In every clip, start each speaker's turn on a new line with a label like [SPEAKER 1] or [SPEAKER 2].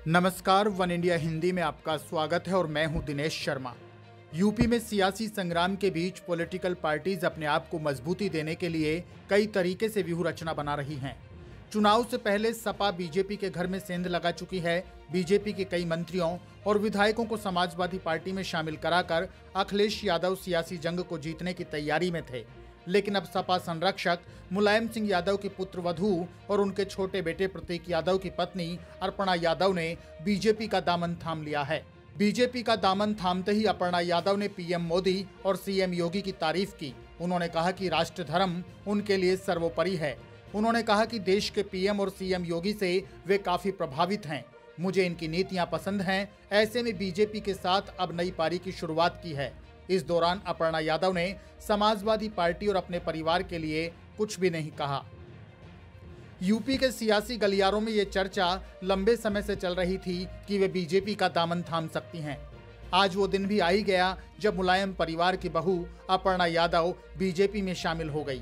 [SPEAKER 1] नमस्कार, one India Hindi में आपका स्वागत है और मैं हूं दिनेश शर्मा। यूपी में सियासी संग्राम के बीच पॉलिटिकल पार्टीज अपने आप को मजबूती देने के लिए कई तरीके से व्यूह रचना बना रही हैं। चुनाव से पहले सपा बीजेपी के घर में सेंध लगा चुकी है। बीजेपी के कई मंत्रियों और विधायकों को समाजवादी पार्टी में शामिल कराकर अखिलेश यादव सियासी जंग को जीतने की तैयारी में थे, लेकिन अब सपा संरक्षक मुलायम सिंह यादव की पुत्रवधू और उनके छोटे बेटे प्रतीक यादव की पत्नी अर्पणा यादव ने बीजेपी का दामन थाम लिया है। बीजेपी का दामन थामते ही अर्पणा यादव ने पीएम मोदी और सीएम योगी की तारीफ की। उन्होंने कहा कि राष्ट्र धर्म उनके लिए सर्वोपरि है। उन्होंने कहा कि देश के पीएम और सीएम योगी से वे काफी प्रभावित हैं। मुझे इनकी नीतियां पसंद हैं। ऐसे में बीजेपी के साथ अब नई पारी की शुरुआत की है। इस दौरान अर्पणा यादव ने समाजवादी पार्टी और अपने परिवार के लिए कुछ भी नहीं कहा। यूपी के सियासी गलियारों में ये चर्चा लंबे समय से चल रही थी कि वे बीजेपी का दामन थाम सकती हैं। आज वो दिन भी आ ही गया जब मुलायम परिवार की बहू अर्पणा यादव बीजेपी में शामिल हो गई।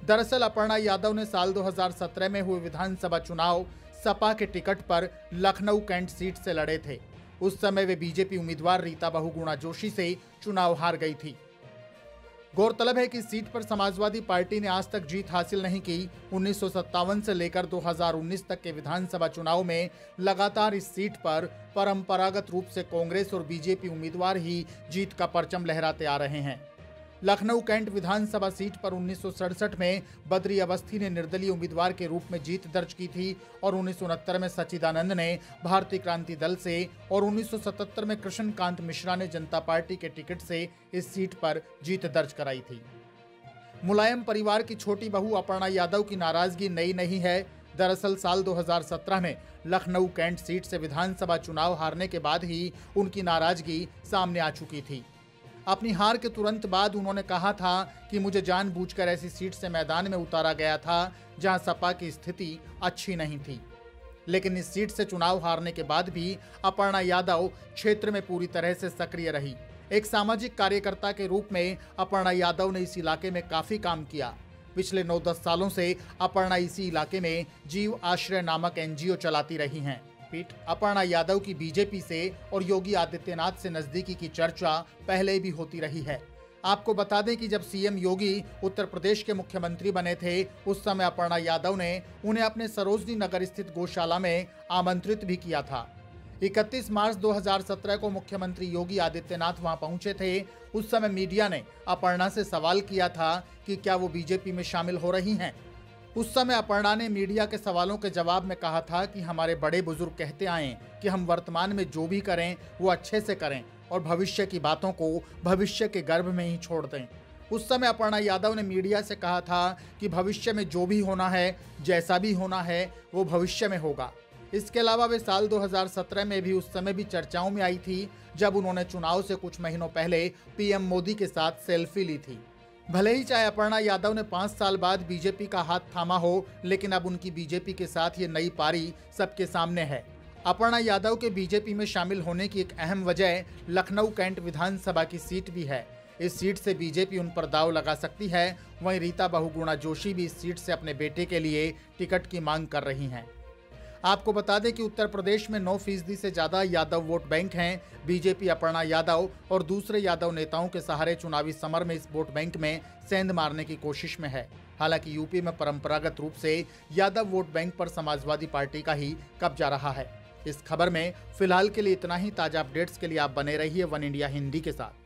[SPEAKER 1] दरअसल अर्पणा यादव ने साल 2017 में हुए विधानसभा चुनाव सपा के टिकट पर लखनऊ कैंट सीट से लड़े थे। उस समय वे बीजेपी उम्मीदवार रीता बहुगुणा जोशी से चुनाव हार गई थी। गौरतलब है कि इस सीट पर समाजवादी पार्टी ने आज तक जीत हासिल नहीं की। 1957 से लेकर 2019 तक के विधानसभा चुनाव में लगातार इस सीट पर परंपरागत रूप से कांग्रेस और बीजेपी उम्मीदवार ही जीत का परचम लहराते आ रहे हैं। लखनऊ कैंट विधानसभा सीट पर 1967 में बद्री अवस्थी ने निर्दलीय उम्मीदवार के रूप में जीत दर्ज की थी और 1969 में सच्चिदानंद ने भारतीय क्रांति दल से और 1977 में कृष्णकांत मिश्रा ने जनता पार्टी के टिकट से इस सीट पर जीत दर्ज कराई थी। मुलायम परिवार की छोटी बहू अर्पणा यादव की नाराजगी नई नहीं है। दरअसल साल 2017 में लखनऊ कैंट सीट से विधानसभा चुनाव हारने के बाद ही उनकी नाराजगी सामने आ चुकी थी। अपनी हार के तुरंत बाद उन्होंने कहा था कि मुझे जानबूझकर ऐसी सीट से मैदान में उतारा गया था जहां सपा की स्थिति अच्छी नहीं थी। लेकिन इस सीट से चुनाव हारने के बाद भी अर्पणा यादव क्षेत्र में पूरी तरह से सक्रिय रही। एक सामाजिक कार्यकर्ता के रूप में अर्पणा यादव ने इस इलाके में काफी काम किया। पिछले 9-10 सालों से अर्पणा इसी इलाके में जीव आश्रय नामक एनजीओ चलाती रही हैं। अर्पणा यादव की बीजेपी से और योगी आदित्यनाथ से नजदीकी की चर्चा पहले भी होती रही है। आपको बता दें कि जब सीएम योगी उत्तर प्रदेश के मुख्यमंत्री बने थे, उस समय अर्पणा यादव ने उन्हें अपने सरोजनी नगर स्थित गौशाला में आमंत्रित भी किया था। 31 मार्च 2017 को मुख्यमंत्री योगी आदित्यनाथ वहां पहुंचे थे। उस समय मीडिया ने अर्पणा से सवाल किया था कि क्या वो बीजेपी में शामिल हो रही हैं। उस समय अर्पणा ने मीडिया के सवालों के जवाब में कहा था कि हमारे बड़े बुजुर्ग कहते आए कि हम वर्तमान में जो भी करें वो अच्छे से करें और भविष्य की बातों को भविष्य के गर्भ में ही छोड़ दें। उस समय अर्पणा यादव ने मीडिया से कहा था कि भविष्य में जो भी होना है, जैसा भी होना है, वो भविष्य में होगा। इसके अलावा वे साल 2017 में भी उस समय भी चर्चाओं में आई थी जब उन्होंने चुनाव से कुछ महीनों पहले पीएम मोदी के साथ सेल्फी ली थी। भले ही चाहे अर्पणा यादव ने 5 साल बाद बीजेपी का हाथ थामा हो, लेकिन अब उनकी बीजेपी के साथ ये नई पारी सबके सामने है। अर्पणा यादव के बीजेपी में शामिल होने की एक अहम वजह लखनऊ कैंट विधानसभा की सीट भी है। इस सीट से बीजेपी उन पर दांव लगा सकती है। वहीं रीता बहुगुणा जोशी भी इस सीट से अपने बेटे के लिए टिकट की मांग कर रही हैं। आपको बता दें कि उत्तर प्रदेश में 9% से ज्यादा यादव वोट बैंक हैं। बीजेपी अर्पणा यादव और दूसरे यादव नेताओं के सहारे चुनावी समर में इस वोट बैंक में सेंध मारने की कोशिश में है। हालांकि यूपी में परंपरागत रूप से यादव वोट बैंक पर समाजवादी पार्टी का ही कब्जा रहा है। इस खबर में फिलहाल के लिए इतना ही। ताजा अपडेट्स के लिए आप बने रहिए वन इंडिया हिंदी के साथ।